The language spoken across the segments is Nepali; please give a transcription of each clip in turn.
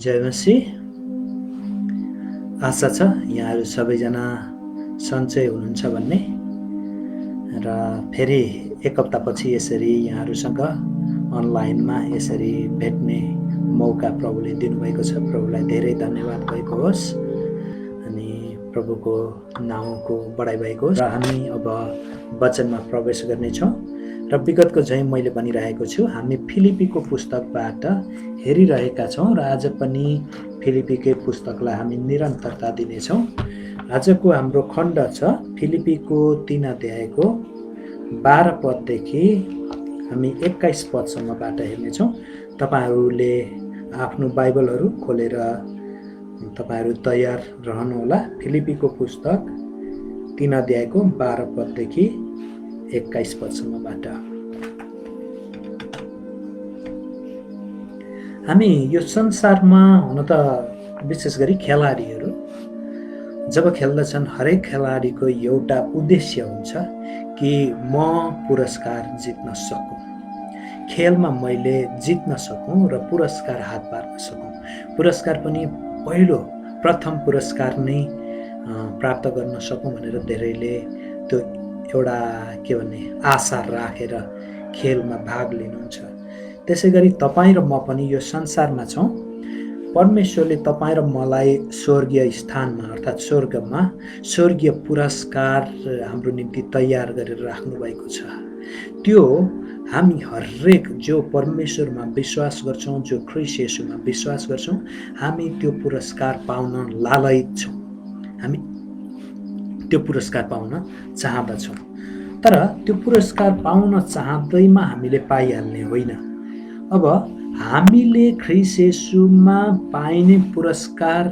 जय मसीह। आशा छ यहाँहरू सबैजना सन्चै हुनुहुन्छ भन्ने र फेरि एक हप्तापछि यसरी यहाँहरूसँग अनलाइनमा यसरी भेट्ने मौका प्रभुले दिनुभएको छ। प्रभुलाई धेरै धन्यवाद भएको होस् अनि प्रभुको नाउँको बढाइ भएको होस्। र हामी अब वचनमा प्रवेश गर्नेछौँ र विगतको झैँ मैले भनिरहेको छु, हामी फिलिपीको पुस्तकबाट हेरिरहेका छौँ र आज पनि फिलिपीकै पुस्तकलाई हामी निरन्तरता दिनेछौँ। आजको हाम्रो खण्ड छ फिलिपीको 3 अध्यायको 12 पददेखि हामी 21 पदसम्मबाट हेर्नेछौँ। तपाईहरूले आफ्नो बाइबलहरू खोलेर तपाईहरू तयार रहनुहोला। फिलिपीको पुस्तक 3 अध्यायको 12 पददेखि 21 पदसम्मबाट हामी यो संसारमा हुन त विशेष गरी खेलाडीहरू जब खेल्दछन्, हरेक खेलाडीको एउटा उद्देश्य हुन्छ कि म पुरस्कार जित्न सकूँ, खेलमा मैले जित्न सकूँ र पुरस्कार हात पार्न सकूँ। पुरस्कार पनि प्रथम पुरस्कार नै प्राप्त गर्न सकूँ भनेर धेरैले त्यो एउटा आशा राखेर खेलमा भाग लिनुहुन्छ। त्यसै गरी तपाईँ र म पनि यो संसारमा छौँ। परमेश्वरले तपाईँ र मलाई स्वर्गीय स्थानमा अर्थात् स्वर्गमा स्वर्गीय पुरस्कार हाम्रो निम्ति तयार गरेर राख्नुभएको छ। त्यो हामी हरेक जो परमेश्वरमा विश्वास गर्छौँ, जो ख्रीष्ट येशूमा विश्वास गर्छौँ, हामी त्यो पुरस्कार पाउन लालयित छौँ। हामी त्यो पुरस्कार पाउन चाहँदछौँ। तर त्यो पुरस्कार पाउन चाहँदैमा हामीले पाइहाल्ने होइन। अब हामीले ख्रीष्ट येशूमा पाइने पुरस्कार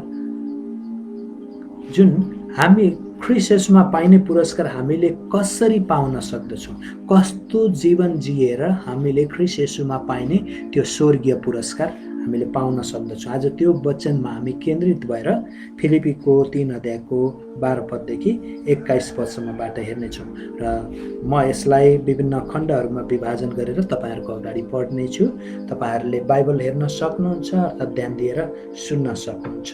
हामीले कसरी पाउन सक्दछौँ, कस्तो जीवन जिएर हामीले ख्रीष्ट येशूमा पाइने त्यो स्वर्गीय पुरस्कार हामीले पाउन सक्दछौँ। आज त्यो वचनमा हामी केन्द्रित भएर फिलिपीको 3 अध्यायको 12 पददेखि 21 पदसम्मबाट हेर्नेछौँ र म यसलाई विभिन्न खण्डहरूमा विभाजन गरेर तपाईहरूको अगाडि पढ्नेछु। तपाईहरूले बाइबल हेर्न सक्नुहुन्छ अर्थात् ध्यान दिएर सुन्न सक्नुहुन्छ।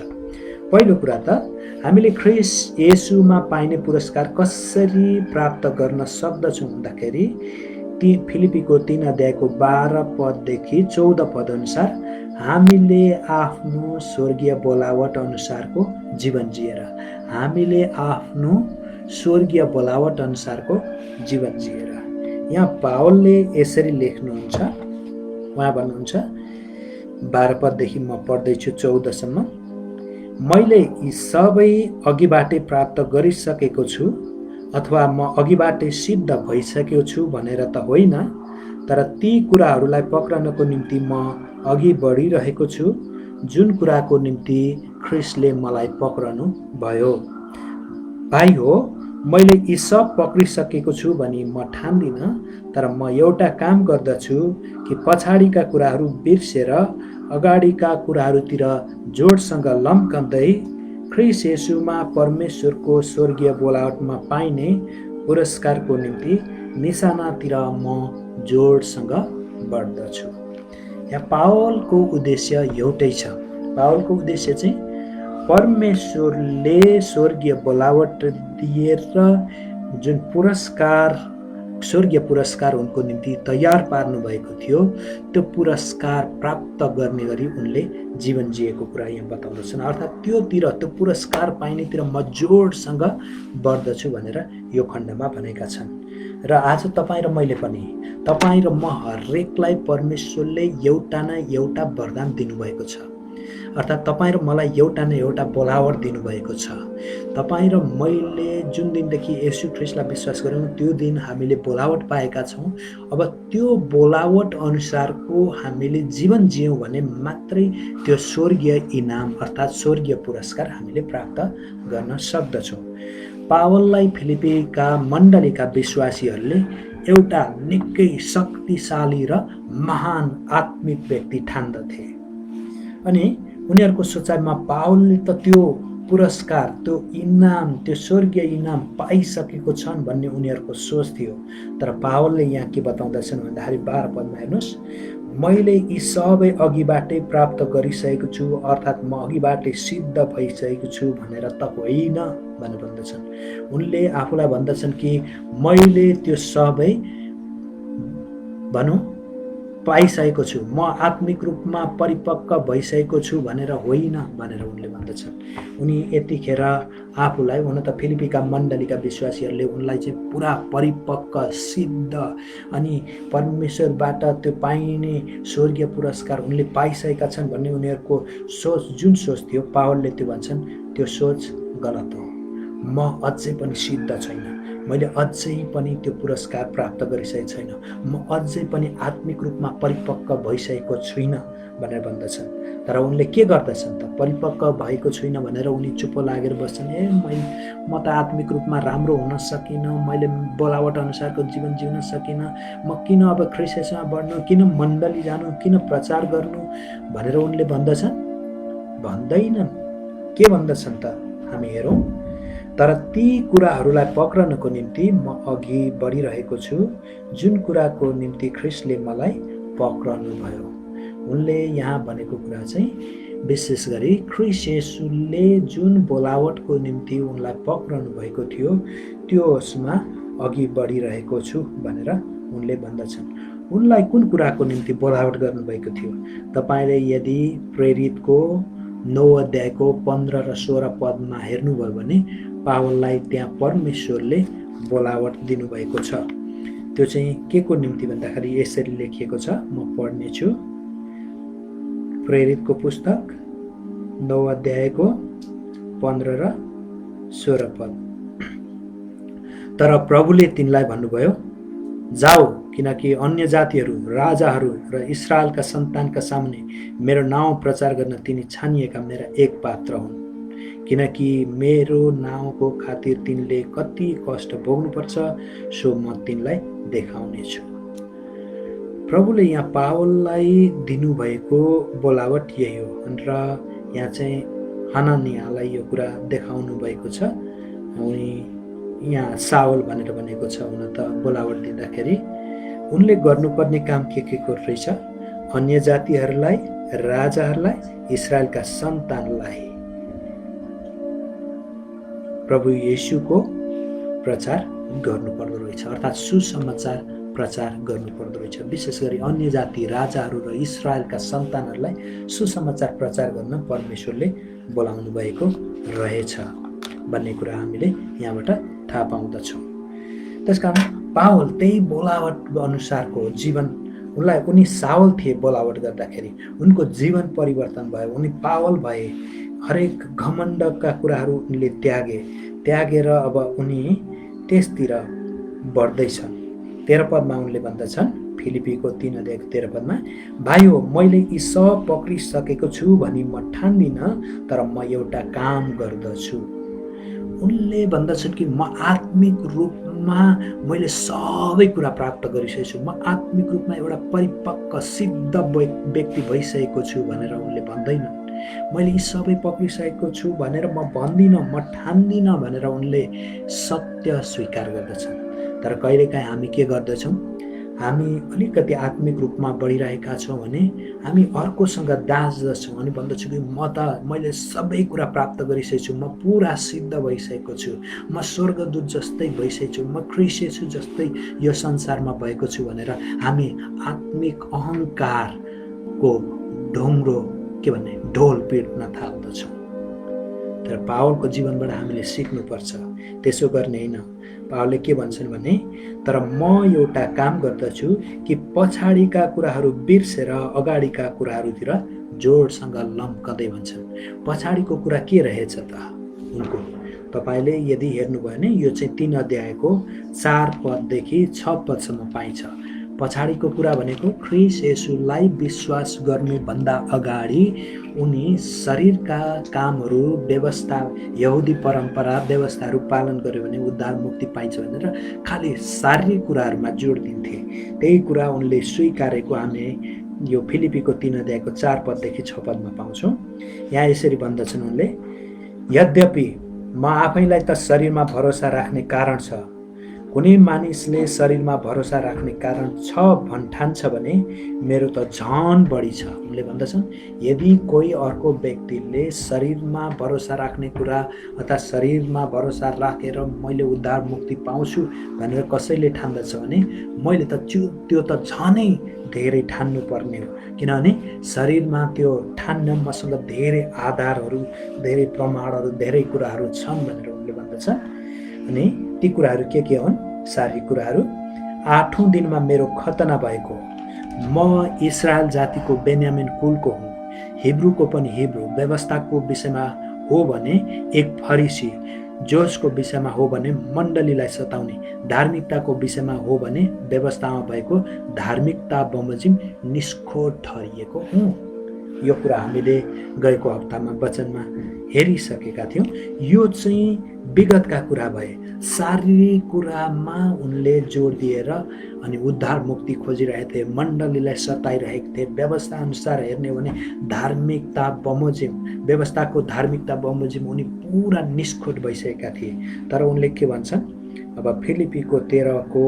पहिलो कुरा त हामीले ख्रीष्ट येशूमा पाइने पुरस्कार कसरी प्राप्त गर्न सक्दछौँ भन्दाखेरि फिलिपीको 3 अध्यायको 12 पददेखि 14 पद अनुसार हामीले आफ्नो स्वर्गीय बोलावट अनुसारको जीवन जिएर यहाँ पावलले यसरी लेख्नुहुन्छ। उहाँ भन्नुहुन्छ 12 पददेखि म पढ्दैछु 14 सम्म। मैले यी सबै अघिबाटै प्राप्त गरिसकेको छु अथवा म अघिबाटै सिद्ध भइसकेको छु भनेर त होइन, तर ती कुराहरूलाई पक्रनको निम्ति म अघि बढिरहेको छु जुन कुराको निम्ति ख्रीष्टले मलाई पक्रनु भयो। भाइ हो, मैले यी सब पक्रिसकेको छु भनी म ठान्दिनँ, तर म एउटा काम गर्दछु कि पछाडिका कुराहरू बिर्सेर अगाडिका कुराहरूतिर जोडसँग लम्कँदै ख्रीष्ट येशूमा परमेश्वरको स्वर्गीय बोलावटमा पाइने पुरस्कारको निम्ति निशानातिर म जोडसँग बढ्दछु। यहाँ पावलको उद्देश्य एउटै छ। पावलको उद्देश्य चाहिँ परमेश्वरले स्वर्गीय बोलावट दिएर जुन स्वर्गीय पुरस्कार उनको निम्ति तयार पार्नु भएको थियो, त्यो पुरस्कार प्राप्त गर्ने गरी उनले जीवन जिएको कुरा यहाँ बताउँदछन्। अर्थात् त्यो पुरस्कार पाइनेतिर म जोडसँग बढ्दछु भनेर यो खण्डमा भनेका छन्। र आज तपाईँ र मैले पनि, तपाईँ र म हरेकलाई परमेश्वरले एउटा न एउटा वरदान दिनुभएको छ। अर्थात् तपाईँ र मलाई एउटा न एउटा बोलावट दिनुभएको छ। तपाईँ र मैले जुन दिनदेखि येशू ख्रीष्टलाई विश्वास गऱ्यौँ त्यो दिन हामीले बोलावट पाएका छौँ। अब त्यो बोलावट अनुसारको हामीले जीवन जियौँ भने मात्रै त्यो स्वर्गीय इनाम अर्थात् स्वर्गीय पुरस्कार हामीले प्राप्त गर्न सक्दछौँ। पावललाई फिलिपीका मण्डलीका विश्वासीहरूले एउटा निकै शक्तिशाली र महान आत्मिक व्यक्ति ठान्दथे अनि उनीहरूको सोचाइमा पावलले त त्यो पुरस्कार, त्यो इनाम, त्यो स्वर्गीय इनाम पाइसकेको छन् भन्ने उनीहरूको सोच थियो। तर पावलले यहाँ के बताउँदछन् भन्दाखेरि 12 पदमा हेर्नुहोस्, मैले यी सबै अघिबाटै प्राप्त गरिसकेको छु, अर्थात् म अघिबाटै सिद्ध भइसकेको छु भनेर त होइन भनेर भन्दछन्। उनले आफूलाई भन्दछन् कि मैले त्यो सबै भनौँ पाइसकेको छु, म आत्मिक रूपमा परिपक्व भइसकेको छु भनेर होइन भनेर उनले भन्दछन्। उनी यतिखेर आफूलाई, हुन त फिलिपीका मण्डलीका विश्वासीहरूले उनलाई चाहिँ पुरा परिपक्व, सिद्ध अनि परमेश्वरबाट त्यो पाइने स्वर्गीय पुरस्कार उनले पाइसकेका छन् भन्ने उनीहरूको सोच, जुन सोच थियो, पावलले त्यो भन्छन् त्यो सोच गलत हो। म अझै पनि सिद्ध छैन, मैले अझै पनि त्यो पुरस्कार प्राप्त गरिसकेको छैन, म अझै पनि आत्मिक रूपमा परिपक्व भइसकेको छुइनँ भनेर भन्दछन्। तर उनले के गर्दछन् त? परिपक्व भएको छुइनँ भनेर उनी चुप्पो लागेर बस्छन्। म त आत्मिक रूपमा राम्रो हुन सकिनँ, मैले बोलावट अनुसारको जीवन जिउन सकिनँ, म किन अब ख्रिस्टमा बढ्नु, किन मण्डली जानु, किन प्रचार गर्नु भनेर उनले भन्दछन्? भन्दैनन्। के भन्दछन् त? हामी हेरौँ। तर ती कुराहरूलाई पक्रनको निम्ति म अघि बढिरहेको छु, जुन कुराको निम्ति ख्रिस्टले मलाई पक्रनु भयो। उनले यहाँ भनेको कुरा चाहिँ विशेष गरी ख्रिस्ट येशूले जुन बोलावटको निम्ति उनलाई पक्रनु भएको थियो त्यसमा अघि बढिरहेको छु भनेर उनले भन्दछन्। उनलाई कुन कुराको निम्ति बोलावट गर्नुभएको थियो? तपाईँले यदि प्रेरितको 9 अध्यायको 15 र 16 पदमा हेर्नुभयो भने पावललाई त्यहाँ परमेश्वरले बोलावट दिनुभएको छ। त्यो चाहिँ के को निम्ति भन्दाखेरि यसरी लेखिएको छ, म पढ्नेछु। प्रेरितको पुस्तक 9 अध्यायको 15 र 16 पद। तर प्रभुले तिनलाई भन्नुभयो, जाऊ, किनकि अन्य जातिहरू, राजाहरू र इस्राएलका सन्तानका सामुन्ने मेरो नाउँ प्रचार गर्न तिनी छानिएका मेरा एक पात्र हुन्। किनकि मेरो नाउँको खातिर तिनले कति कष्ट भोग्नुपर्छ सो म तिनलाई देखाउनेछु। प्रभुले यहाँ पावललाई दिनुभएको बोलावट यही हो र यहाँ चाहिँ हननियालाई यो कुरा देखाउनु भएको छ। उनी यहाँ साउल भनेर भनेको छ। हुन त बोलावट दिँदाखेरि उनले गर्नुपर्ने काम के को रहेछ? अन्य जातिहरूलाई, राजाहरूलाई, इस्राएलका सन्तानलाई प्रभु येशूको प्रचार गर्नुपर्दो रहेछ, अर्थात् सुसमाचार प्रचार गर्नुपर्दो रहेछ। विशेष गरी अन्य जाति, राजाहरू र इस्राएलका सन्तानहरूलाई सुसमाचार प्रचार गर्न परमेश्वरले बोलाउनु भएको रहेछ भन्ने कुरा हामीले यहाँबाट थाहा पाउँदछौँ। त्यसकारण पावल त्यही बोलावट अनुसारको जीवन, उनी साउल थिए बोलावट गर्दाखेरि, उनको जीवन परिवर्तन भयो, उनी पावल भए। हरेक घमण्डका कुराहरू उनले त्यागेर अब उनी त्यसतिर बढ्दैछन्। 13 पदमा उनले भन्दछन्, फिलिपीको 3 अध्यायको 13 पदमा, भाइ हो, मैले यी सब पक्रिसकेको छु भनी म ठान्दिनँ, तर म एउटा काम गर्दछु। उनले भन्दछन् कि म आत्मिक रूपमा मैले सबै कुरा प्राप्त गरिसकेको छु, म आत्मिक रूपमा एउटा परिपक्व सिद्ध व्यक्ति भइसकेको छु भनेर उनले भन्दैनन्। मैले यी सबै पक्रिसकेको छु भनेर म भन्दिनँ, म ठान्दिनँ भनेर उनले सत्य स्वीकार गर्दछन्। तर कहिलेकाहीँ हामी के गर्दछौँ? हामी अलिकति आत्मिक रूपमा बढिरहेका छौँ भने हामी अर्कोसँग दाँच्दछौँ अनि भन्दछौँ कि मैले सबै कुरा प्राप्त गरिसकेको छु, म पुरा सिद्ध भइसकेको छु, म स्वर्गदूत जस्तै भइसकेको छु, म ख्रिस्ट येशू जस्तै यो संसारमा भएको छु भनेर हामी आत्मिक अहङ्कारको ढोङ्ग्रो ढोल पिट्न थाल्दछौँ। तर पावलको जीवनबाट हामीले सिक्नुपर्छ त्यसो गर्ने होइन। पावलले के भन्छन् भने, तर म एउटा काम गर्दछु कि पछाडिका कुराहरू बिर्सेर अगाडिका कुराहरूतिर जोडसँग लम्कदै भन्छन्। पछाडिको कुरा के रहेछ त उनको? तपाईँले यदि हेर्नुभयो भने यो चाहिँ 3 अध्यायको 4 पददेखि 6 पदसम्म पाइन्छ। पछाडिको कुरा भनेको ख्रिस्ट येशूलाई विश्वास गर्नुभन्दा अगाडि उनी शरीरका कामहरू, व्यवस्था, यहुदी परम्परा व्यवस्थाहरू पालन गर्यो भने उद्धार मुक्ति पाइन्छ भनेर खालि शारीरिक कुराहरूमा जोड दिन्थे। त्यही कुरा उनले स्वीकारेको हामी यो फिलिपीको 3 अध्यायको 4 पददेखि 6 पदमा पाउँछौँ। यहाँ यसरी भन्दछन् उनले, यद्यपि म आफैलाई त शरीरमा भरोसा राख्ने कारण छ, कुनै मानिसले शरीरमा भरोसा राख्ने कारण छ भन्ठान्छ भने मेरो त झन बढी छ। उनले भन्दछन्, यदि कोही अर्को व्यक्तिले शरीरमा भरोसा राख्ने कुरा अथवा शरीरमा भरोसा राखेर मैले उद्धार मुक्ति पाउँछु भनेर कसैले ठान्दछ भने मैले त त्यो त झनै धेरै ठान्नु पर्ने हो। किनभने शरीरमा त्यो ठान्न मसँग धेरै आधारहरू, धेरै प्रमाणहरू, धेरै कुराहरू छन् भनेर उनले भन्दछ। अनि ती कुराहरू के हुन्? शारीरिक कुराहरू। 8औं दिनमा मेरो खतना भएको, म इस्रायल जातिको बेन्यामिन कुलको हुँ, हिब्रूको पनि हिब्रू, व्यवस्थाको विषयमा हो भने एक फरिसी, जोसको विषयमा हो भने मण्डलीलाई सताउने, धार्मिकताको विषयमा हो भने व्यवस्थामा भएको धार्मिकता बमोजिम निष्ठोर ठहरिएको हुँ। यो कुरा हामीले गएको हप्तामा वचनमा हेरिसकेका थियौँ। यो चाहिँ विगतका कुरा भए। शारीरिक कुरामा उनले जोड दिएर अनि उद्धार मुक्ति खोजिरहेका थिए, मण्डलीलाई सताइरहेका थिए। व्यवस्था अनुसार हेर्ने हो भने धार्मिकता बमोजिम, व्यवस्थाको धार्मिकता बमोजिम उनी पुरा निष्ठोर भइसकेका थिए। तर उनले के भन्छन्? अब फिलिपीको 13को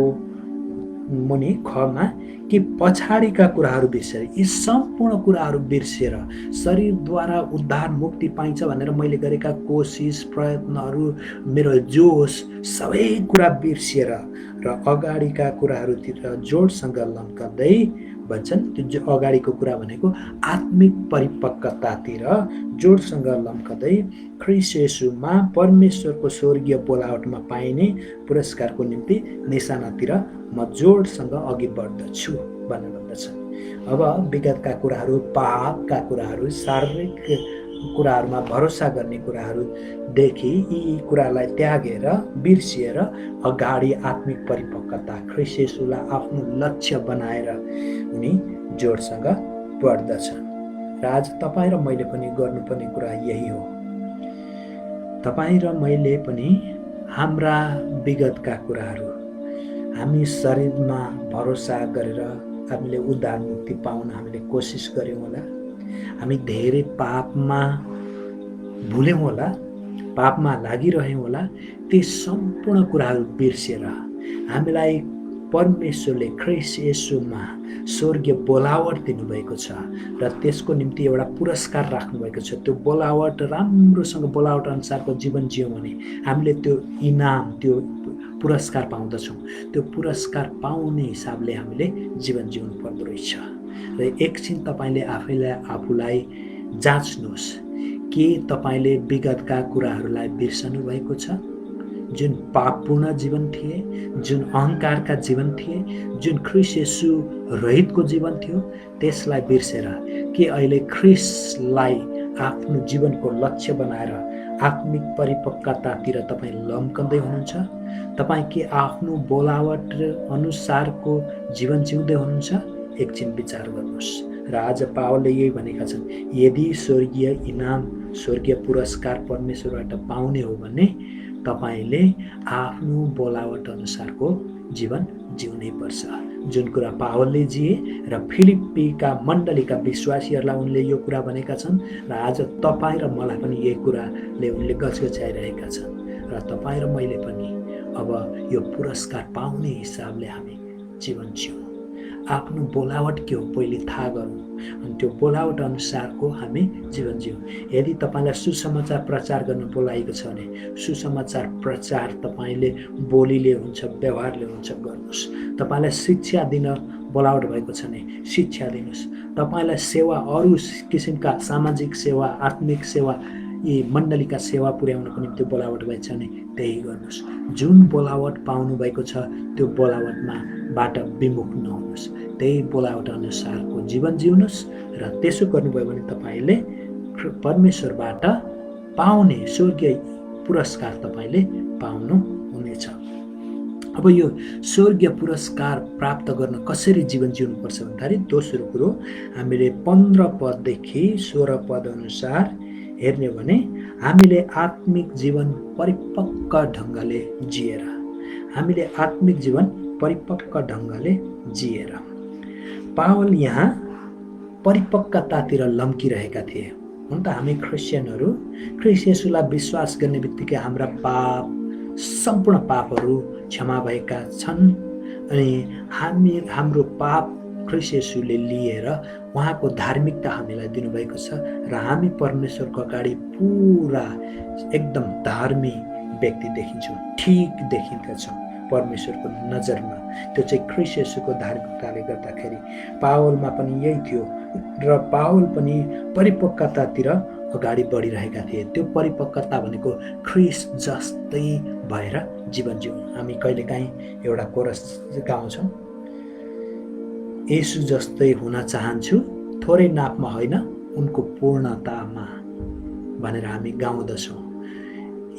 मुनि खमा कि पछाडिका कुराहरू बिर्सेर, यी सम्पूर्ण कुराहरू बिर्सेर शरीरद्वारा उद्धार मुक्ति पाइन्छ भनेर मैले गरेका कोसिस, प्रयत्नहरू, मेरो जोस, सबै कुरा बिर्सेर र अगाडिका कुराहरूतिर जोडसँग लम्काउँदै भन्छन्। त्यो अगाडिको कुरा भनेको आत्मिक परिपक्वतातिर जोडसँग लम्काउँदै ख्रीष्ट येशूमा परमेश्वरको स्वर्गीय बोलावटमा पाइने पुरस्कारको निम्ति निशानातिर म जोडसँग अघि बढ्दछु भनेर भन्दछन्। अब विगतका कुराहरू, पापका कुराहरू, शारीरिक कुराहरूमा भरोसा गर्ने कुराहरूदेखि यी कुरालाई त्यागेर बिर्सिएर अगाडि आत्मिक परिपक्वता, ख्रीष्ट येशूलाई आफ्नो लक्ष्य बनाएर उनी जोडसँग बढ्दछन्। र आज तपाईँ र मैले पनि गर्नुपर्ने कुरा यही हो। तपाईँ र मैले पनि हाम्रा विगतका कुराहरू, हामी शरीरमा भरोसा गरेर हामीले उद्धार मुक्ति पाउन हामीले कोसिस गऱ्यौँ होला, हामी धेरै पापमा भुल्यौँ होला, पापमा लागिरह्यौँ होला। ती सम्पूर्ण कुराहरू बिर्सेर हामीलाई परमेश्वरले ख्रीष्ट येशूमा स्वर्गीय बोलावट दिनुभएको छ र त्यसको निम्ति एउटा पुरस्कार राख्नुभएको छ। त्यो बोलावट राम्रोसँग बोलावट अनुसारको जीवन जियौँ भने हामीले त्यो इनाम, त्यो पुरस्कार पाउँदछौँ। त्यो पुरस्कार पाउने हिसाबले हामीले जीवन जिउनु पर्दो रहेछ। र एकछिन तपाईँले आफूलाई जाँच्नुहोस्, के तपाईँले विगतका कुराहरूलाई बिर्सनु भएको छ? जुन पापपूर्ण जीवन थिए, जुन अहङ्कारका जीवन थिए, जुन ख्रीष्ट येशू रहितको जीवन थियो, त्यसलाई बिर्सेर के अहिले ख्रीष्टलाई आफ्नो जीवनको लक्ष्य बनाएर आत्मिक परिपक्वतातिर तपाईँ लम्कँदै हुनुहुन्छ? तपाईँ के आफ्नो बोलावट अनुसारको जीवन जिउँदै हुनुहुन्छ? एकछिन विचार गर्नुहोस्। र आज पावलले यही भनेका छन्, यदि स्वर्गीय इनाम, स्वर्गीय पुरस्कार परमेश्वरबाट पाउने हो भने तपाईले आफ्नो बोलावट अनुसारको जीवन जिउनै पर्छ। जुन कुरा पावलले जिए र फिलिप्पीका मण्डलीका विश्वासीहरूलाई उनले यो कुरा भनेका छन् र आज तपाईँ र मलाई पनि यही कुराले उनले गजगजाइरहेका छन्। र तपाईँ र मैले पनि अब यो पुरस्कार पाउने हिसाबले हामी जीवन जिउँ। आफ्नो बोलावट के हो पहिले थाहा गरौँ, अनि त्यो बोलावट अनुसारको हामी जीवन जिउँ। यदि तपाईँलाई सुसमाचार प्रचार गर्न बोलाएको छ भने सुसमाचार प्रचार तपाईँले बोलीले हुन्छ, व्यवहारले हुन्छ, गर्नुहोस्। तपाईँलाई शिक्षा दिन बोलावट भएको छ भने शिक्षा दिनुहोस्। तपाईँलाई सेवा, अरू किसिमका सामाजिक सेवा, आत्मिक सेवा, यी मण्डलीका सेवा पुर्याउनको निम्ति बोलावट भएको छ भने त्यही गर्नुहोस्। जुन बोलावट पाउनु भएको छ त्यो बोलावटमा बाट विमुख नहुनुहोस्, त्यही बोलावट अनुसारको जीवन जिउनुहोस्। र त्यसो गर्नुभयो भने तपाईँले परमेश्वरबाट पाउने स्वर्गीय पुरस्कार तपाईँले पाउनु हुनेछ। अब यो स्वर्गीय पुरस्कार प्राप्त गर्न कसरी जीवन जिउनुपर्छ भन्दाखेरि दोस्रो कुरो हामीले 15 पददेखि 16 पद अनुसार हेर्ने हो भने हामीले आत्मिक जीवन परिपक्व ढङ्गले जिएर, हामीले आत्मिक जीवन परिपक्व ढङ्गले जिएर। पावल यहाँ परिपक्वतातिर लम्किरहेका थिए। हुन त हामी क्रिस्चियनहरू ख्रीष्ट येशूलाई विश्वास गर्ने बित्तिकै हाम्रा पाप सम्पूर्ण पापहरू क्षमा भएका छन् अनि हाम्रो पाप ख्रीष्ट येशूले लिएर उहाँको धार्मिकता हामीलाई दिनुभएको छ र हामी परमेश्वरको अगाडि पुरा एकदम धार्मिक व्यक्ति देखिन्छौँ, ठिक देखिएका छौँ परमेश्वरको नजरमा। त्यो चाहिँ ख्रीष्ट येशूको धार्मिकताले गर्दाखेरि पावलमा पनि यही थियो र पावल पनि परिपक्वतातिर अगाडि बढिरहेका थिए। त्यो परिपक्वता भनेको ख्रीष्ट जस्तै भएर जीवन जिउँ। हामी कहिलेकाहीँ एउटा कोरस गाउँछौँ, येशू जस्तै हुन चाहन्छु, थोरै नापमा होइन उनको पूर्णतामा भनेर हामी गाउँदछौँ।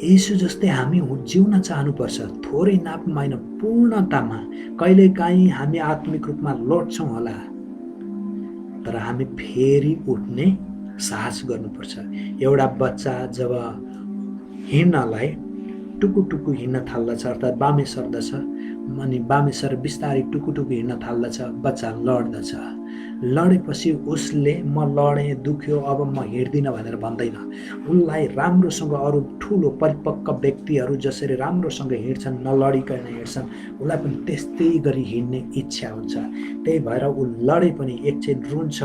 येशू जस्तै हामी जिउन चाहनुपर्छ, थोरै नापमा होइन पूर्णतामा। कहिलेकाहीँ हामी आत्मिक रूपमा लड्छौँ होला, तर हामी फेरि उठ्ने साहस गर्नुपर्छ। एउटा बच्चा जब हिँड्नलाई टुकुटुकु हिँड्न थाल्दछ अर्थात् बामे सर्दछ अनि बामे सर बिस्तारै टुकुटुकु हिँड्न थाल्दछ, बच्चा लड्दछ। लडेपछि उसले म लडेँ, दुख्यो, अब म हिँड्दिनँ भनेर भन्दैन। उसलाई राम्रोसँग अरू ठुलो परिपक्व व्यक्तिहरू जसरी राम्रोसँग हिँड्छन्, नलडिकन हिँड्छन्, उसलाई पनि त्यस्तै गरी हिँड्ने इच्छा हुन्छ। त्यही भएर ऊ लडे पनि एकछिन रुन्छ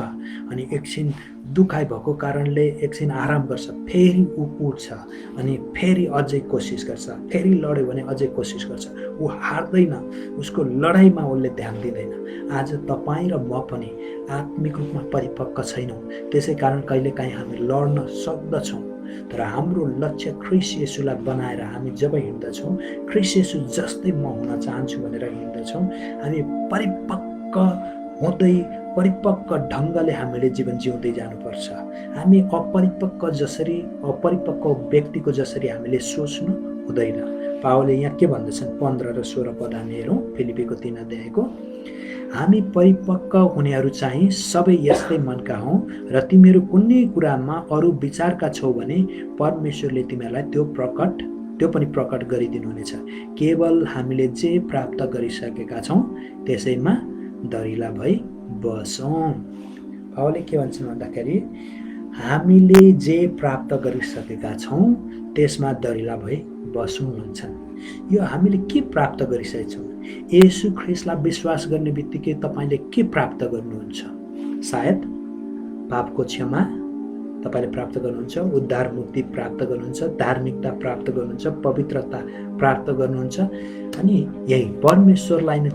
अनि एकछिन दुखाइ भएको कारणले एकछिन आराम गर्छ, फेरि ऊ उठ्छ अनि फेरि अझै कोसिस गर्छ, फेरि लड्यो भने अझै कोसिस गर्छ। ऊ हार्दैन, उसको लडाइँमा उसले ध्यान दिँदैन। आज तपाईँ र म पनि आत्मिक रूपमा परिपक्व छैनौँ, त्यसै कारण कहिलेकाहीँ हामी लड्न सक्दछौँ, तर हाम्रो लक्ष्य ख्रीष्ट येशूलाई बनाएर हामी जब हिँड्दछौँ, ख्रीष्ट येशू जस्तै म हुन चाहन्छु भनेर हिँड्दछौँ, हामी परिपक्व हुँदै परिपक्व ढङ्गले हामीले जीवन जिउँदै जानुपर्छ। हामी अपरिपक्व व्यक्तिको जसरी हामीले सोच्नु हुँदैन। पावलले यहाँ के भन्दछन् 15 र 16 पद हामी हेरौँ फिलिपीको 3 अध्यायको। हामी परिपक्व हुनेहरू चाहिँ सबै यस्तै मनका हौँ र तिमीहरू कुनै कुरामा अरू विचारका छौ भने परमेश्वरले तिमीहरूलाई त्यो पनि प्रकट गरिदिनुहुनेछ। केवल हामीले जे प्राप्त गरिसकेका छौँ त्यसैमा दरिला भई बसौँ। पावलले के भन्छन् भन्दाखेरि हामीले जे प्राप्त गरिसकेका छौँ त्यसमा दरिला भई बसौँ भन्छन्। यो हामीले के प्राप्त गरिसकेका छौँ? येशू ख्रीष्टलाई विश्वास गर्ने बित्तिकै तपाईँले के प्राप्त गर्नुहुन्छ? सायद पापको क्षमा तपाईँले प्राप्त गर्नुहुन्छ, उद्धार मुक्ति प्राप्त गर्नुहुन्छ, धार्मिकता प्राप्त गर्नुहुन्छ, पवित्रता प्राप्त गर्नुहुन्छ अनि यही परमेश्वरलाई नै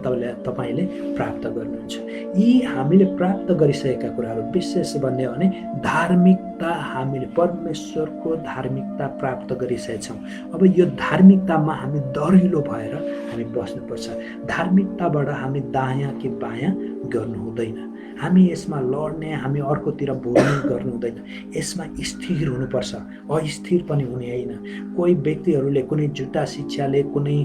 तपाईँले प्राप्त गर्नुहुन्छ। यी हामीले प्राप्त गरिसकेका कुराहरू विशेष भन्ने हो भने धार्मिकता, हामीले परमेश्वरको धार्मिकता प्राप्त गरिसकेका छौँ। अब यो धार्मिकतामा हामी दरिलो भएर हामी बस्नुपर्छ। धार्मिकताबाट हामी दायाँ कि बायाँ गर्नु हुँदैन। हामी यसमा लड्ने, हामी अर्कोतिर भोग्ने गर्नु हुँदैन। यसमा स्थिर हुनुपर्छ, अस्थिर पनि हुने होइन। कोही व्यक्तिहरूले कुनै झुटा शिक्षाले, कुनै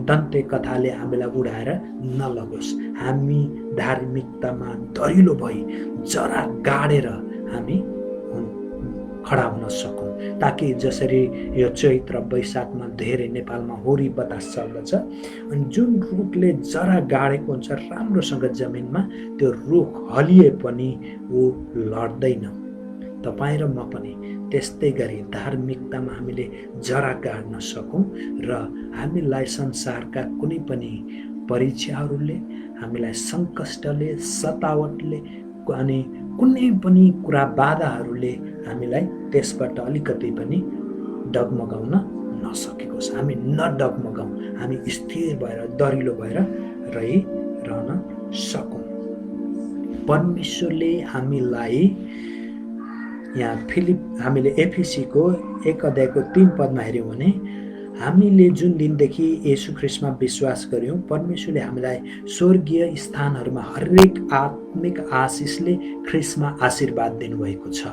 दन्ते कथाले हामीलाई उडाएर नलगोस्। हामी धार्मिकतामा दरिलो भई जरा गाडेर हामी खडा हुन सकौँ, ताकि जसरी यो चैत्र वैशाखमा धेरै नेपालमा होरी बतास चल्दछ अनि जुन रुखले जरा गाडेको हुन्छ राम्रोसँग जमिनमा, त्यो रुख हलिए पनि ऊ लड्दैन। तपाईँ र म पनि त्यस्तै गरी धार्मिकतामा हामीले जरा गाड्न सकौँ र हामीलाई संसारका कुनै पनि परीक्षाहरूले, हामीलाई सङ्कष्टले, सतावटले अनि कुनै पनि कुरा बाधाहरूले हामीलाई त्यसबाट अलिकति पनि डगमगाउन नसकेको छ। हामी नडगमगाउँ, हामी स्थिर भएर दरिलो भएर रहिरहन सकौँ। परमेश्वरले हामीलाई यहाँ हामीले एफिसीको 1 अध्यायको 3 पदमा हेऱ्यौँ भने हामीले जुन दिनदेखि येशू ख्रीष्टमा विश्वास गर्यौँ, परमेश्वरले हामीलाई स्वर्गीय स्थानहरूमा हरेक आत्मिक आशिषले ख्रीष्टमा आशीर्वाद दिनुभएको छ।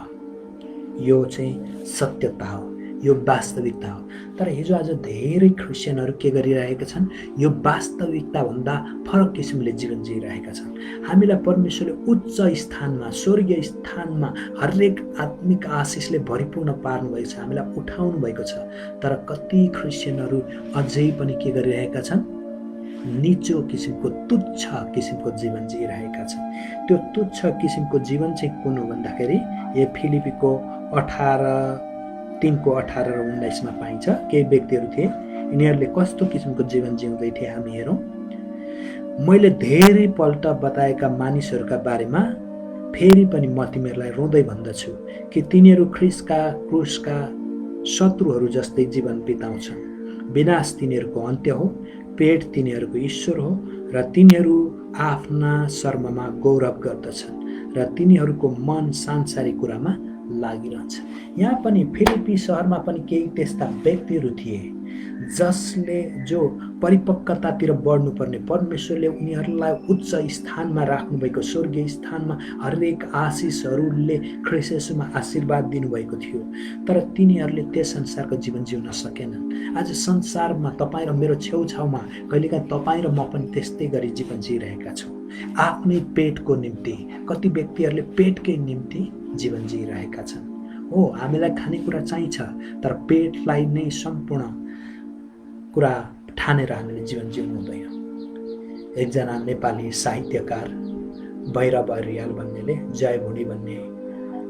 यो चाहिँ सत्यता हो, यो वास्तविकता हो। तर हिजो आज धेरै क्रिस्चियनहरू के गरिरहेका छन्? यो वास्तविकताभन्दा फरक किसिमले जीवन जिइरहेका छन्। हामीलाई परमेश्वरले उच्च स्थानमा, स्वर्गीय स्थानमा हरेक आत्मिक आशिषले भरिपूर्ण पार्नुभएको छ, हामीलाई उठाउनु भएको छ। तर कति क्रिस्चियनहरू अझै पनि के गरिरहेका छन्? निचो किसिमको, तुच्छ किसिमको जीवन जिइरहेका छन्। त्यो तुच्छ किसिमको जीवन चाहिँ कुन हो भन्दाखेरि यो फिलिपीको 3:18 र 19 पाइन्छ। केही व्यक्तिहरू थिए यिनीहरूले कस्तो किसिमको जीवन जिउँदै थिए हामी हेरौँ। मैले धेरै पल्ट बताएका मानिसहरूका बारेमा फेरि पनि म तिमीहरूलाई रोँदै भन्दछु कि तिनीहरू ख्रिस्टका क्रुसका शत्रुहरू जस्तै जीवन बिताउँछन्। विनाश तिनीहरूको अन्त्य हो, पेट तिनीहरूको ईश्वर हो र तिनीहरू आफ्ना शर्ममा गौरव गर्दछन् र तिनीहरूको मन सांसारिक कुरामा लागिरहन्छ। यहाँ पनि फिलिपी सहरमा पनि केही त्यस्ता व्यक्तिहरू थिए जो परिपक्वतातिर बढ्नुपर्ने, परमेश्वरले उनीहरूलाई उच्च स्थानमा राख्नुभएको, स्वर्गीय स्थानमा हरेक आशिषहरूले ख्रीष्ट येशूमा आशीर्वाद दिनुभएको थियो, तर तिनीहरूले त्यस संसारको जीवन जिउन सकेनन्। आज संसारमा तपाईँ र मेरो छेउछाउमा कहिलेकाहीँ तपाईँ र म पनि त्यस्तै गरी जीवन जिइरहेका छौँ। आफ्नै पेटको निम्ति कति व्यक्तिहरूले पेटकै निम्ति जीवन जिइरहेका छन्। हो, हामीलाई खानेकुरा चाहिन्छ, तर पेटलाई नै सम्पूर्ण कुरा ठानेर हामीले जीवन जिउनु हुँदैन। एकजना नेपाली साहित्यकार भैरव अर्याल भन्नेले जयभुँडी भन्ने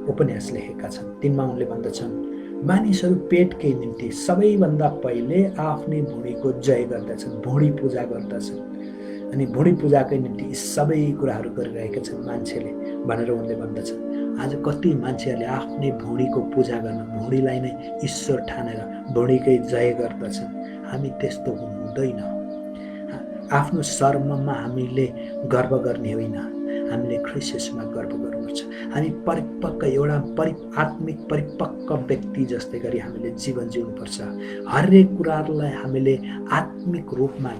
उपन्यास लेखेका छन्। तिनमा उनले भन्दछन्, मानिसहरू पेटकै निम्ति सबैभन्दा पहिले आफ्नै भुँडीको जय गर्दछन्, भुँडी पूजा गर्दछन्, अनि भुँडी पूजाकै निम्ति यी सबै कुराहरू गरिरहेका छन् मान्छेले भनेर उनले भन्दछन्। आज कति मान्छेहरूले आफ्नै भुँडीको पूजा गर्न, भुँडीलाई नै ईश्वर ठानेर भुँडीकै जय गर्दछन्। हामी त्यस्तो हुँदैन। आफ्नो शर्ममा हामीले गर्व गर्ने होइन, हामीले ख्रीष्ट येशूमा गर्व गर्नुपर्छ। हामी परिपक्व एउटा आत्मिक परिपक्व व्यक्ति जस्तै गरी हामीले जीवन जिउनुपर्छ। हरेक कुराहरूलाई हामीले आत्मिक रूपमा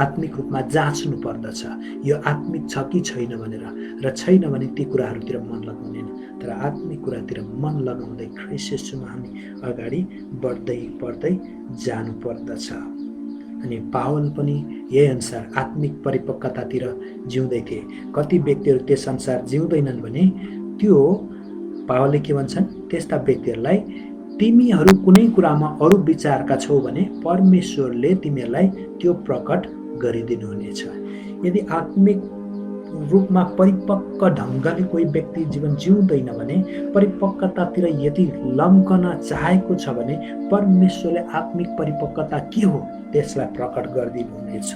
आत्मिक रूपमा जाँच्नु पर्दछ, यो आत्मिक छ कि छैन भनेर, र छैन भने ती कुराहरूतिर मन लगाउँदैन, तर आत्मिक कुरातिर मन लगाउँदै ख्रीष्ट येशूमा हामी अगाडि बढ्दै जानु पर्दछ। अनि पावल पनि यही अनुसार आत्मिक परिपक्वतातिर जिउँदै थिए। कति व्यक्तिहरू त्यस अनुसार जिउँदैनन् भने त्यो पावलले के भन्छन्, त्यस्ता व्यक्तिहरूलाई तिमीहरू कुनै कुरामा अरू विचारका छौ भने परमेश्वरले तिमीहरूलाई त्यो प्रकट गरिदिनुहुनेछ। यदि आत्मिक रूपमा परिपक्व ढङ्गले कोही व्यक्ति जीवन जिउँदैन भने, परिपक्वतातिर यदि लम्कन चाहेको छ भने परमेश्वरले आत्मिक परिपक्वता के हो त्यसलाई प्रकट गरिदिनुहुनेछ,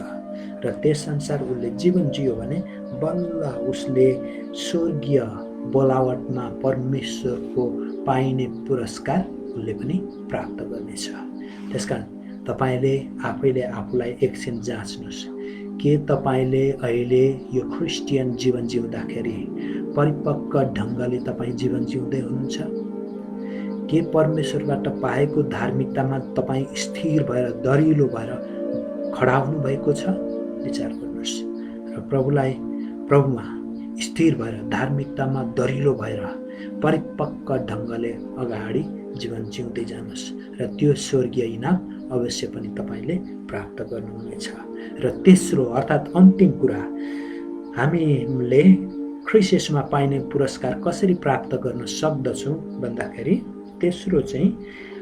र त्यस अनुसार उसले जीवन जियो भने बल्ल उसले स्वर्गीय बोलावटमा परमेश्वरको पाइने पुरस्कार उसले पनि प्राप्त गर्नेछ। त्यसकारण तपाईँले आफैले आफूलाई एकछिन जाँच्नुहोस्, के तपाईँले अहिले यो क्रिस्चियन जीवन जिउँदाखेरि परिपक्व ढङ्गले तपाईँ जीवन जिउँदै हुनुहुन्छ? के परमेश्वरबाट पाएको धार्मिकतामा तपाईँ स्थिर भएर दरिलो भएर खडा हुनुभएको छ? विचार गर्नुहोस् र प्रभुमा स्थिर भएर धार्मिकतामा दरिलो भएर परिपक्व ढङ्गले अगाडि जीवन जिउँदै जानुहोस्, र त्यो स्वर्गीय इनाम अवश्य पनि तपाईँले प्राप्त गर्नुहुनेछ। र तेस्रो अर्थात् अन्तिम कुरा, हामीले ख्रीष्ट येशूमा पाइने पुरस्कार कसरी प्राप्त गर्न सक्दछौँ भन्दाखेरि, तेस्रो चाहिँ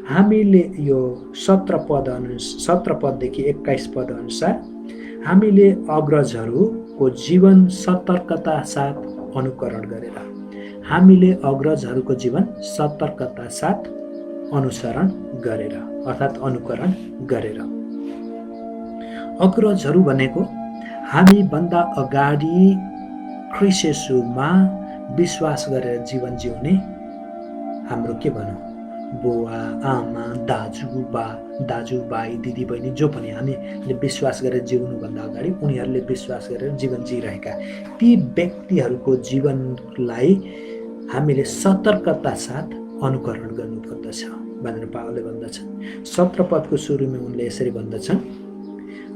हामीले यो 17 पददेखि 21 पद अनुसार हामीले अग्रजहरूको जीवन सतर्कता साथ अनुकरण गरेर, हामीले अग्रजहरूको जीवन सतर्कता साथ अनुसरण गरेर अर्थात् अनुकरण गरेर। अग्रजहरू भनेको हामीभन्दा अगाडि ख्रीष्ट येशूमा विश्वास गरेर जीवन जिउने हाम्रो के भनौँ, बुवा आमा दाजुभाइ दिदीबहिनी जो पनि हामीले विश्वास गरेर जिउनुभन्दा अगाडि उनीहरूले विश्वास गरेर जीवन जिइरहेका ती व्यक्तिहरूको जीवनलाई हामीले सतर्कता साथ अनुकरण गर्नुपर्दछ भनेर पावलले भन्दछन्। 17 पदको सुरुमा उनले यसरी भन्दछन्,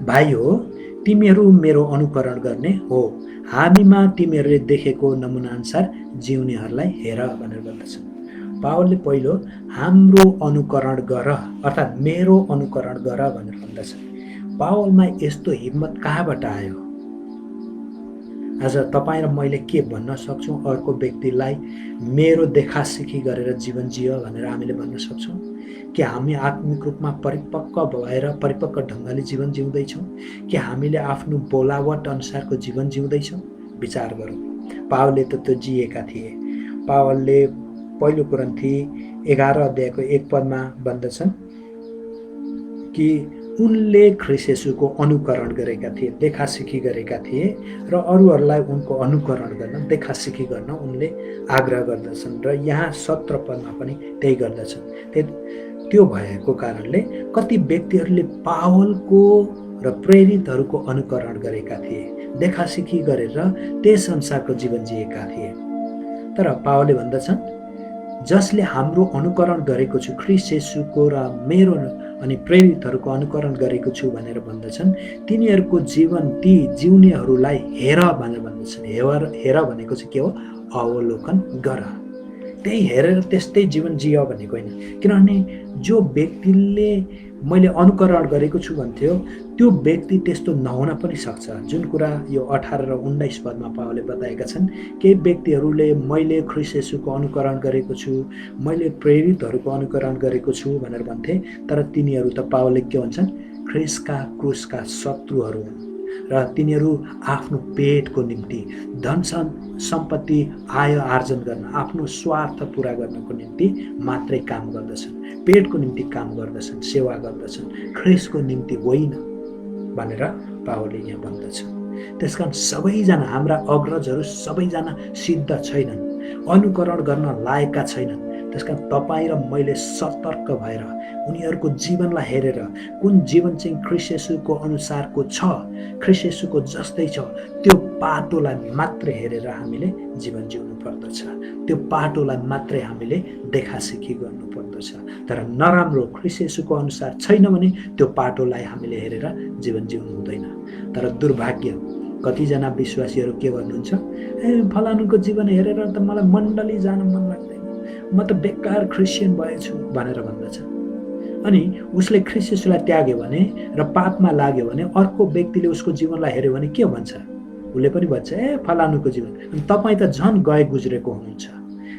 भाइ हो तिमीहरू मेरो अनुकरण गर्ने हो, हामीमा तिमीहरूले देखेको नमुना अनुसार जिउनेहरूलाई हेर भनेर भन्दछन्। पावलले पहिलो हाम्रो अनुकरण गर अर्थात् मेरो अनुकरण गर भनेर भन्दछन्। पावलमा यस्तो हिम्मत कहाँबाट आयो? आज तपाईँ र मैले के भन्न सक्छौँ अर्को व्यक्तिलाई मेरो देखासिखी गरेर जीवन जियो भनेर हामीले भन्न सक्छौँ? कि हामी आत्मिक रूपमा परिपक्व भएर परिपक्व ढङ्गले जीवन जिउँदैछौँ कि हामीले आफ्नो बोलावट अनुसारको जीवन जिउँदैछौँ? विचार गरौँ। पावलले त त्यो जिएका थिए। पावलले पहिलो कोरिन्थी 11 अध्यायको 1 पदमा भन्दछन्, कि उनले ख्रीष्ट येशूको अनुकरण गरेका थिए, देखासिखी गरेका थिए र अरूहरूलाई उनको अनुकरण गर्न, देखासिखी गर्न उनले आग्रह गर्दछन् र यहाँ 17 पदमा पनि त्यही गर्दछन्। त्यो भएको कारणले कति व्यक्तिहरूले पावलको र प्रेरितहरूको अनुकरण गरेका थिए, देखासिखी गरेर त्यस अनुसारको जीवन जिएका थिए। तर पावलले भन्दछन्, जसले हाम्रो अनुकरण गरेको छु, ख्रीष्ट येशूको र मेरो अनि प्रेरितहरूको अनुकरण गरेको छु भनेर भन्दछन्, तिनीहरूको जीवन ती जिउनेहरूलाई हेर भनेर भन्दछन्। हेर भनेको चाहिँ के हो? अवलोकन गर। त्यही हेरेर त्यस्तै जीवन जिय भनेको होइन। किनभने जो व्यक्तिले मैले अनुकरण गरेको छु भन्थ्यो, त्यो व्यक्ति त्यस्तो नहुन पनि सक्छ। जुन कुरा यो 18 र 19 पदमा पावलले बताएका छन्, केही व्यक्तिहरूले मैले ख्रीष्ट येशूको अनुकरण गरेको छु, मैले प्रेरितहरूको अनुकरण गरेको छु भनेर भन्थे, तर तिनीहरू त पावलले के भन्छन्? ख्रीष्टका क्रुसका शत्रुहरू हुन् र तिनीहरू आफ्नो पेटको निम्ति, धन सम्पत्ति आय आर्जन गर्न, आफ्नो स्वार्थ पूरा गर्नको निम्ति मात्रै काम गर्दछन्, पेटको निम्ति काम गर्दछन्, सेवा गर्दछन्, ख्रीष्टको निम्ति होइन भनेर पावलले यहाँ भन्दछ। त्यसकारण सबैजना, हाम्रा अग्रजहरू सबैजना सिद्ध छैनन्, अनुकरण गर्न लायकका छैनन्। त्यसकारण तपाईँ र मैले सतर्क भएर उनीहरूको जीवनलाई हेरेर कुन जीवन चाहिँ ख्रीष्ट येशूको अनुसारको छ, ख्रीष्ट येशूको जस्तै छ, त्यो पाटोलाई मात्रै हेरेर हामीले जीवन जिउनु पर्दछ। त्यो पाटोलाई मात्रै हामीले देखासिखी गर्नु पर्दछ। तर नराम्रो ख्रीष्ट येशूको अनुसार छैन भने त्यो पाटोलाई हामीले हेरेर जीवन जिउनु हुँदैन। तर दुर्भाग्य, कतिजना विश्वासीहरू के गर्नुहुन्छ? फलानुको जीवन हेरेर त मलाई मण्डली जान मन लाग्दैन, म त बेकार क्रिस्चियन भएछु भनेर भन्दछ। अनि उसले ख्रीष्ट येशूलाई त्याग्यो भने र पापमा लाग्यो भने अर्को व्यक्तिले उसको जीवनलाई हेर्यो भने के भन्छ? उसले पनि भन्छ, फलानुको जीवन। अनि तपाईँ त झन् गए गुज्रेको हुनुहुन्छ।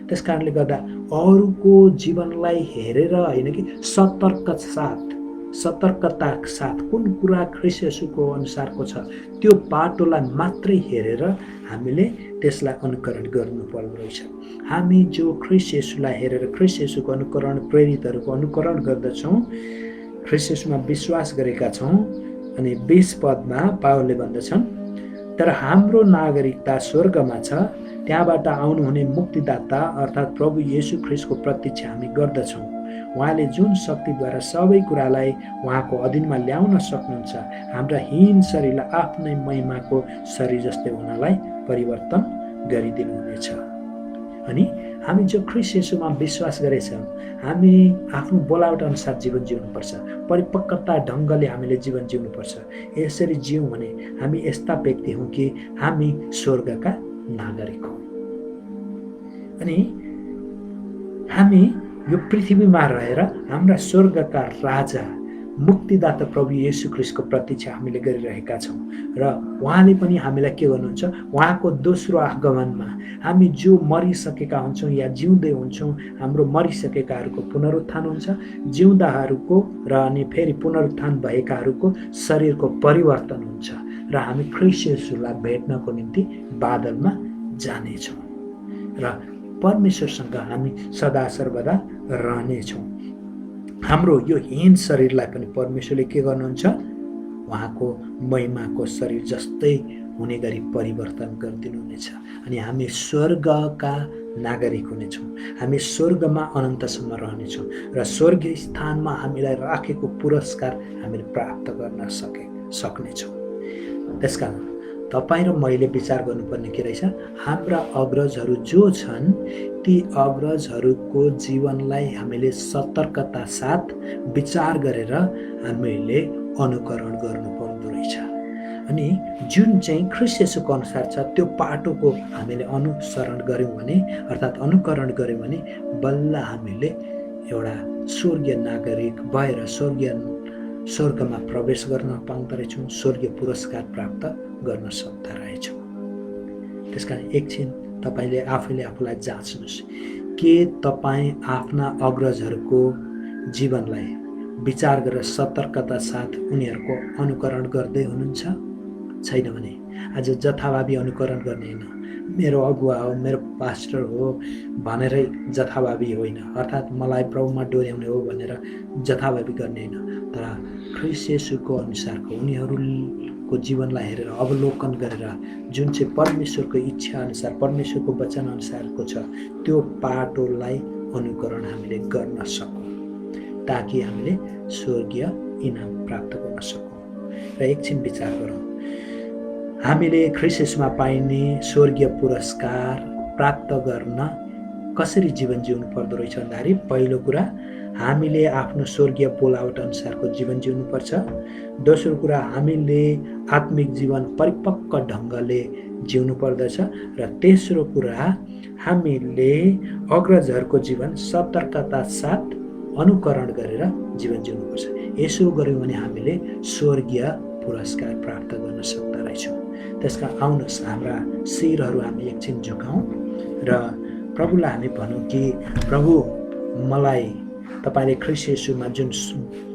त्यस कारणले गर्दा अरूको जीवनलाई हेरेर होइन कि सतर्कता साथ कुन कुरा ख्रीष्ट येशूको अनुसारको छ, त्यो पाटोलाई मात्रै हेरेर हामीले त्यसलाई अनुकरण गर्नुपर्दो रहेछ। हामी जो ख्रीष्ट येशूलाई हेरेर ख्रीष्ट येशूको अनुकरण, प्रेरितहरूको अनुकरण गर्दछौँ, ख्रीष्ट येशूमा विश्वास गरेका छौँ। अनि 20 पदमा पावलले भन्दछन्, तर हाम्रो नागरिकता स्वर्गमा छ, त्यहाँबाट आउनुहुने मुक्तिदाता अर्थात् प्रभु येशू ख्रीष्टको प्रतीक्षा हामी गर्दछौँ। उहाँले जुन शक्तिद्वारा सबै कुरालाई उहाँको अधीनमा ल्याउन सक्नुहुन्छ, हाम्रा हीन शरीरलाई आफ्नै महिमाको शरीर जस्तै हुनलाई परिवर्तन गरिदिनुहुनेछ। अनि हामी जो ख्रीष्ट येशूमा विश्वास गरेछौँ, हामी आफ्नो बोलावट अनुसार जीवन जिउनुपर्छ, परिपक्वता ढङ्गले हामीले जीवन जिउनुपर्छ। यसरी जिउँ भने हामी यस्ता व्यक्ति हौँ कि हामी स्वर्गका नागरिक हौँ। अनि हामी यो पृथ्वीमा रहेर हाम्रा स्वर्गका राजा मुक्तिदाता प्रभु येशू ख्रीष्टको प्रतीक्षा हामीले गरिरहेका छौँ र उहाँले पनि हामीलाई के गर्नुहुन्छ? उहाँको दोस्रो आगमनमा हामी जो मरिसकेका हुन्छौँ या जिउँदै हुन्छौँ, हाम्रो मरिसकेकाहरूको पुनरुत्थान हुन्छ, जिउँदाहरूको र अनि फेरि पुनरुत्थान भएकाहरूको शरीरको परिवर्तन हुन्छ र हामी ख्रीष्ट येशूलाई भेट्नको निम्ति बादलमा जानेछौँ र परमेश्वरसँग हामी सदा सर्वदा रहनेछौँ। हाम्रो यो हीन शरीरलाई पनि परमेश्वरले के गर्नुहुन्छ? उहाँको महिमाको शरीर जस्तै हुने गरी परिवर्तन गरिदिनुहुनेछ। अनि हामी स्वर्गका नागरिक हुनेछौँ। हामी स्वर्गमा अनन्तसम्म रहनेछौँ र स्वर्गीय स्थानमा हामीलाई राखेको पुरस्कार हामीले प्राप्त गर्न सक्नेछौँ। त्यसकारण तपाईँ र मैले विचार गर्नुपर्ने के रहेछ? हाम्रा अग्रजहरू जो छन्, ती अग्रजहरूको जीवनलाई हामीले सतर्कता साथ विचार गरेर हामीले अनुकरण गर्नुपर्दो रहेछ। अनि जुन चाहिँ ख्रीष्ट येशूको अनुसार छ, त्यो पाटोको हामीले अनुसरण गऱ्यौँ भने, अर्थात् अनुकरण गऱ्यौँ भने बल्ल हामीले एउटा स्वर्गीय नागरिक भएर स्वर्गमा प्रवेश गर्न पाउँदो रहेछौँ, स्वर्गीय पुरस्कार प्राप्त गर्न सक्दा रहेछौँ। त्यसकारण एकछिन तपाईँले आफैले आफूलाई जाँच्नुहोस्, के तपाईँ आफ्ना अग्रजहरूको जीवनलाई विचार गरेर सतर्कता साथ उनीहरूको अनुकरण गर्दै हुनुहुन्छ? छैन भने आज जथाभावी अनुकरण गर्ने होइन, मेरो अगुवा हो, मेरो पास्टर हो भनेरै जथाभावी होइन, अर्थात् मलाई प्रभुमा डोर्याउने हो भनेर जथाभावी गर्ने होइन, तर ख्रीष्ट येशूको अनुसारको उनीहरूको जीवनलाई हेरेर अवलोकन गरेर जुन चाहिँ परमेश्वरको इच्छा अनुसार परमेश्वरको वचन अनुसारको छ त्यो पाटोलाई अनुकरण हामीले गर्न सकौँ ताकि हामीले स्वर्गीय इनाम प्राप्त गर्न सकौँ। र एकछिन विचार गरौँ, हामीले ख्रीष्ट येशूमा पाइने स्वर्गीय पुरस्कार प्राप्त गर्न कसरी जीवन जिउनु पर्दो रहेछ भन्दाखेरि पहिलो कुरा हामीले आफ्नो स्वर्गीय बोलावट अनुसारको जीवन जिउनुपर्छ। दोस्रो कुरा हामीले आत्मिक जीवन परिपक्व ढङ्गले जिउनु पर्दछ। र तेस्रो कुरा हामीले अग्रजहरूको जीवन सतर्कता साथ अनुकरण गरेर जीवन जिउनुपर्छ। यसो गऱ्यौँ भने हामीले स्वर्गीय पुरस्कार प्राप्त गर्न सक्दा रहेछौँ। त्यसका आउनुहोस् हाम्रा शिरहरू हामी एकछिन झुकाउँ र प्रभुलाई हामी भनौँ कि प्रभु मलाई तपाईँले ख्रीष्ट येशूमा जुन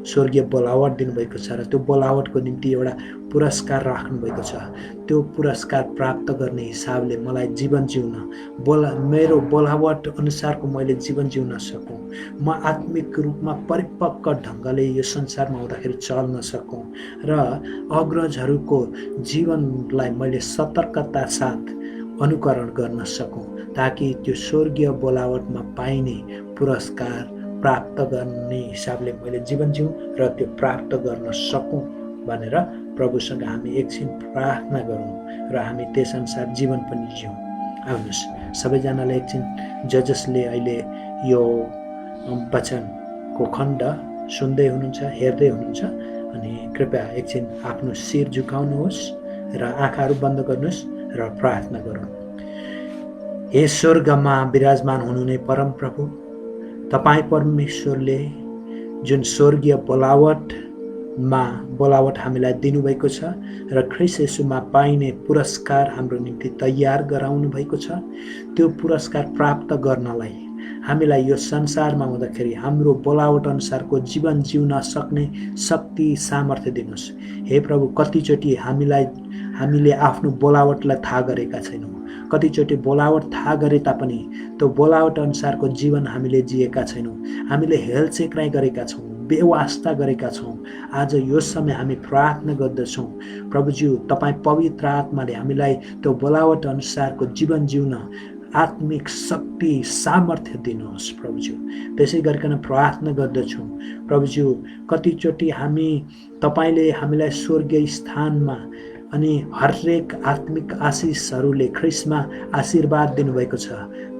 स्वर्गीय बोलावट दिनुभएको छ र त्यो बोलावटको निम्ति एउटा पुरस्कार राख्नुभएको छ, त्यो पुरस्कार प्राप्त गर्ने हिसाबले मलाई जीवन जिउन मेरो बोलावट अनुसारको मैले जीवन जिउन सकौँ, म आत्मिक रूपमा परिपक्व ढङ्गले यो संसारमा हुँदाखेरि चल्न सकौँ र अग्रजहरूको जीवनलाई मैले सतर्कता साथ अनुकरण गर्न सकौँ ताकि त्यो स्वर्गीय बोलावटमा पाइने पुरस्कार प्राप्त गर्ने हिसाबले मैले जीवन जिउँ र त्यो प्राप्त गर्न सकौँ भनेर प्रभुसँग हामी एकछिन प्रार्थना गरौँ र हामी त्यसअनुसार जीवन पनि जिउँ। आउनुहोस् सबैजनाले एकछिन जसले अहिले यो वचनको खण्ड सुन्दै हुनुहुन्छ हेर्दै हुनुहुन्छ अनि कृपया एकछिन आफ्नो शिर झुकाउनुहोस् र आँखाहरू बन्द गर्नुहोस् र प्रार्थना गरौँ। हे स्वर्गमा विराजमान हुनुहुने परम प्रभु, तपाईँ परमेश्वरले जुन स्वर्गीय बोलावट हामीलाई दिनुभएको छ र ख्रीष्ट येशूमा पाइने पुरस्कार हाम्रो निम्ति तयार गराउनु भएको छ, त्यो पुरस्कार प्राप्त गर्नलाई हामीलाई यो संसारमा हुँदाखेरि हाम्रो बोलावट अनुसारको जीवन जिउन सक्ने शक्ति सामर्थ्य दिनुहोस्। हे प्रभु, कतिचोटि हामीले आफ्नो बोलावटलाई थाहा गरेका छैनौँ, कतिचोटि बोलावट थाहा गरे तापनि त्यो बोलावट अनुसारको जीवन हामीले जिएका छैनौँ, हामीले हेलचेक्राइ गरेका छौँ, बेवास्ता गरेका छौँ। आज यो समय हामी प्रार्थना गर्दछौँ प्रभुज्यू, तपाईँ पवित्र आत्माले हामीलाई त्यो बोलावट अनुसारको जीवन जिउन आत्मिक शक्ति सामर्थ्य दिनुहोस् प्रभुज्यू। त्यसै गरिकन प्रार्थना गर्दछौँ प्रभुज्यू, कतिचोटि तपाईँले हामीलाई स्वर्गीय स्थानमा अनि हरेक आत्मिक आशिषहरूले ख्रीष्टमा आशीर्वाद दिनुभएको छ,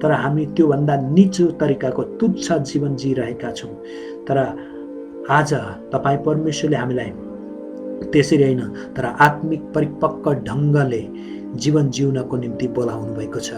तर हामी त्योभन्दा निचो तरिकाको तुच्छ जीवन जिइरहेका छौँ। तर आज तपाईँ परमेश्वरले हामीलाई त्यसरी होइन तर आत्मिक परिपक्व ढङ्गले जीवन जिउनको निम्ति बोलाउनु भएको छ।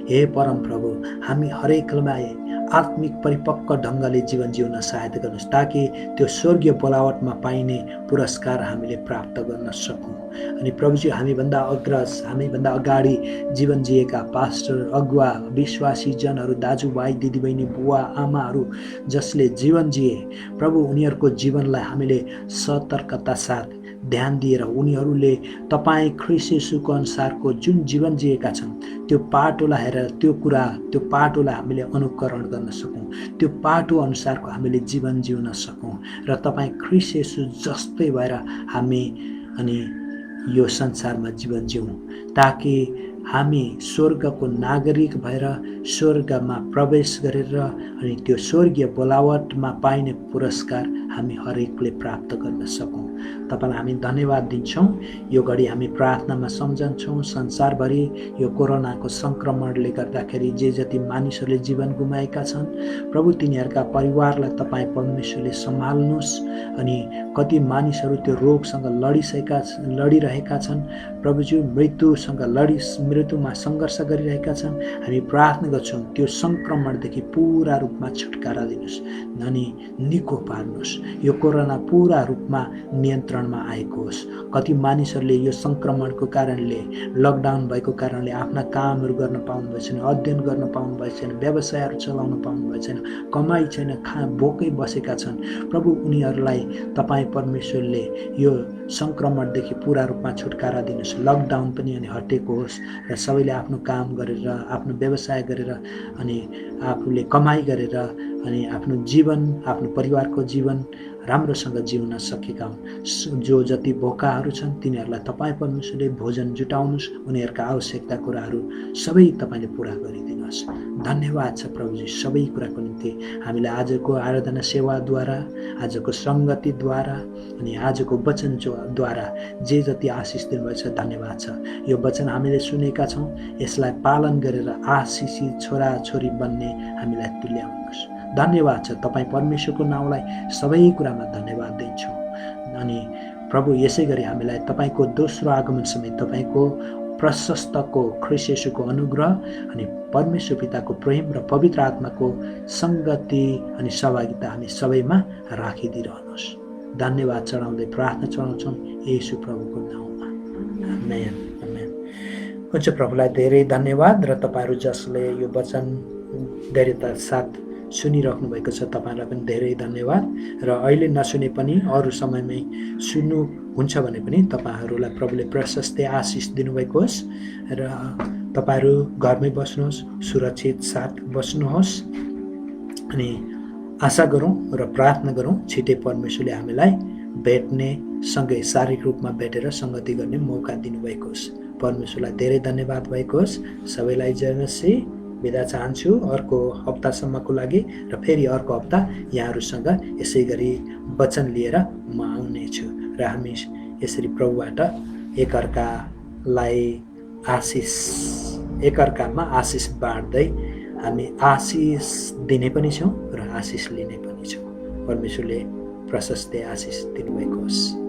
हे परम प्रभु, हामी हरेकलाई आत्मिक परिपक्व ढङ्गले जीवन जिउन सहायता गर्नुहोस् ताकि त्यो स्वर्गीय बोलावटमा पाइने पुरस्कार हामीले प्राप्त गर्न सकौँ। अनि प्रभुजी, हामीभन्दा अगाडि जीवन जिएका पास्टर, अगुवा, विश्वासी जनहरू, दाजुभाइ, दिदीबहिनी, बुवा, आमाहरू जसले जीवन जिए प्रभु, उनीहरूको जीवनलाई हामीले सतर्कता साथ ध्यान दिएर उनीहरूले तपाईँ ख्रीष्ट येशूको अनुसारको जुन जीवन जिएका छन् त्यो पाटोलाई हेरेर त्यो पाटोलाई हामीले अनुकरण गर्न सकौँ, त्यो पाटो अनुसारको हामीले जीवन जिउन सकौँ र तपाईँ ख्रीष्ट येशू जस्तै भएर हामी अनि यो संसारमा जीवन जिउँ ताकि हामी स्वर्गको नागरिक भएर स्वर्गमा प्रवेश गरेर अनि त्यो स्वर्गीय बोलावटमा पाइने पुरस्कार हामी हरेकले प्राप्त गर्न सकौँ। तपाईँलाई हामी धन्यवाद दिन्छौँ। यो घडी हामी प्रार्थनामा सम्झन्छौँ संसारभरि यो कोरोनाको सङ्क्रमणले गर्दाखेरि जे जति मानिसहरूले जीवन गुमाएका छन् प्रभु, तिनीहरूका परिवारलाई तपाईँ परमेश्वरले सम्हाल्नुहोस्। अनि कति मानिसहरू त्यो रोगसँग लडिरहेका छन् प्रभुजी, मृत्युमा सङ्घर्ष गरिरहेका छन्। हामी प्रार्थना गर्छौँ त्यो सङ्क्रमणदेखि पुरा रूपमा छुटकारा दिनुहोस् अनि निको पार्नुहोस्। यो कोरोना पुरा रूपमा नियन्त्रणमा आएको होस्। कति मानिसहरूले यो सङ्क्रमणको कारणले, लकडाउन भएको कारणले आफ्ना कामहरू गर्न पाउनुभएको छैन, अध्ययन गर्न पाउनुभएको छैन, व्यवसायहरू चलाउन पाउनुभएको छैन, कमाइ छैन, भोकै बसेका छन् प्रभु, उनीहरूलाई तपाईँ परमेश्वरले यो सङ्क्रमणदेखि पुरा रूपमा छुटकारा दिनुहोस्। लकडाउन पनि अनि हटेको होस् र सबैले आफ्नो काम गरेर, आफ्नो व्यवसाय गरेर अनि आफूले कमाइ गरेर अनि आफ्नो जीवन, आफ्नो परिवारको जीवन राम्रोसँग जिउन सकेका हुन्। जो जति भोकाहरू छन् तिनीहरूलाई तपाईँ परमेश्वरले भोजन जुटाउनुहोस्, उनीहरूका आवश्यकता कुराहरू सबै तपाईँले पुरा गरिदिनुहोस्। धन्यवाद छ प्रभुजी सबै कुराको निम्ति। हामीलाई आजको आराधना सेवाद्वारा, आजको सङ्गतिद्वारा अनि आजको वचनद्वारा जे जति आशिष दिनुभएछ धन्यवाद छ। यो वचन हामीले सुनेका छौँ, यसलाई पालन गरेर आशिषी छोराछोरी बन्ने हामीलाई तुल्याउनुहोस्। धन्यवाद छ। तपाईँ परमेश्वरको नाउँलाई सबै कुरामा धन्यवाद दिन्छौँ। अनि प्रभु यसै गरी हामीलाई तपाईँको दोस्रो आगमन समय तपाईँको प्रशस्तको ख्रीष्ट येशूको अनुग्रह अनि परमेश्वर पिताको प्रेम र पवित्र आत्माको सङ्गति अनि सहभागिता हामी सबैमा राखिदिइरहनुहोस्। धन्यवाद चढाउँदै प्रार्थना चढाउँछौँ येशू प्रभुको नाउँमा। आमेन आमेन। हुन्छ, प्रभुलाई धेरै धन्यवाद। र तपाईँहरू जसले यो वचन धैर्यताका साथ सुनिराख्नु भएको छ तपाईँलाई पनि धेरै धन्यवाद। र अहिले नसुने पनि अरू समयमै सुन्नुहुन्छ भने पनि तपाईँहरूलाई प्रभुले प्रशस्तै आशिष दिनुभएको होस्। र तपाईँहरू घरमै बस्नुहोस्, सुरक्षित साथ बस्नुहोस्। अनि आशा गरौँ र प्रार्थना गरौँ छिटै परमेश्वरले हामीलाई भेट्ने, सँगै शारीरिक रूपमा भेटेर सङ्गति गर्ने मौका दिनुभएको होस्। परमेश्वरलाई धेरै धन्यवाद भएको होस्। सबैलाई जय मसीह। बिदा चाहन्छु अर्को हप्तासम्मको लागि। र फेरि अर्को हप्ता यहाँहरूसँग यसै गरी वचन लिएर म आउनेछु र हामी यसरी प्रभुबाट एकअर्कामा आशिष बाँड्दै हामी आशिष दिने पनि छौँ र आशिष लिने पनि छौँ। परमेश्वरले प्रशस्तै आशिष दिनुभएको होस्।